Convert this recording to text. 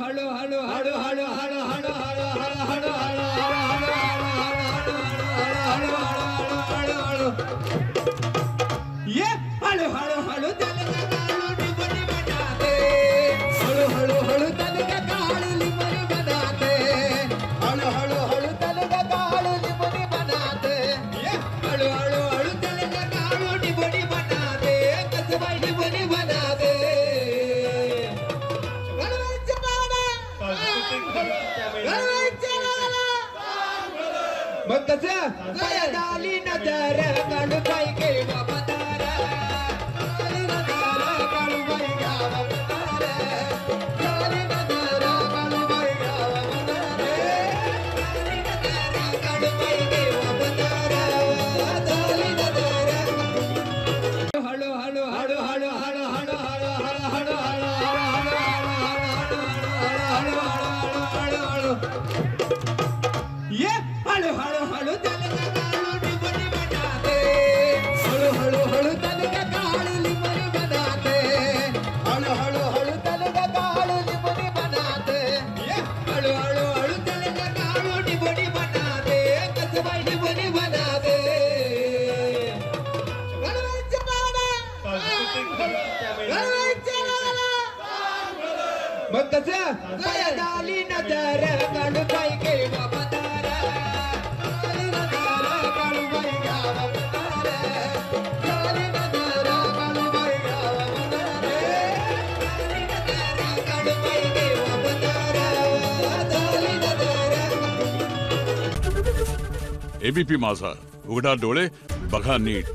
हळू हळू हळू हळू हळू हळू हळू हळू हळू हळू हळू ये हळू हळू हळू त्याला काळू निबडी बनाते हळू हळू हळू त्याला काळू निबडी बनाते हळू हळू हळू त्याला काळू निबडी बनाते ये हळू हळू हळू त्याला काळू निबडी बनाते कसबाई निबडी बनाते मग कसं दाली नजर काढू बाई गे बाबा तारा दाली नजर काढू बाई गावा तारा दाली नजर काढू बाई गावा तारा दाली नजर काढू बाई गे बाबा तारा दाली नजर हळू हळू हळू हळू हळू हळू हळू हळू हळू हळू ये हळू हळू हळू त्याला काळू निबडी बनाते हळू हळू हळू त्याला काळू निबडी बनाते हळू हळू हळू त्याला काळू निबडी बनाते ये हळू हळू हळू त्याला काळू निबडी बनाते कसबाई निबडी बनाते मग कसं दाली नजर काढू बाई गे बाबा तारा दाली नजर काढू बाई गावा तारा दाली नजर काढू बाई गावा तारा दाली नजर काढू बाई गे बाबा तारा दाली नजर एबीपी माझा, उघडा डोळे बघा नीट.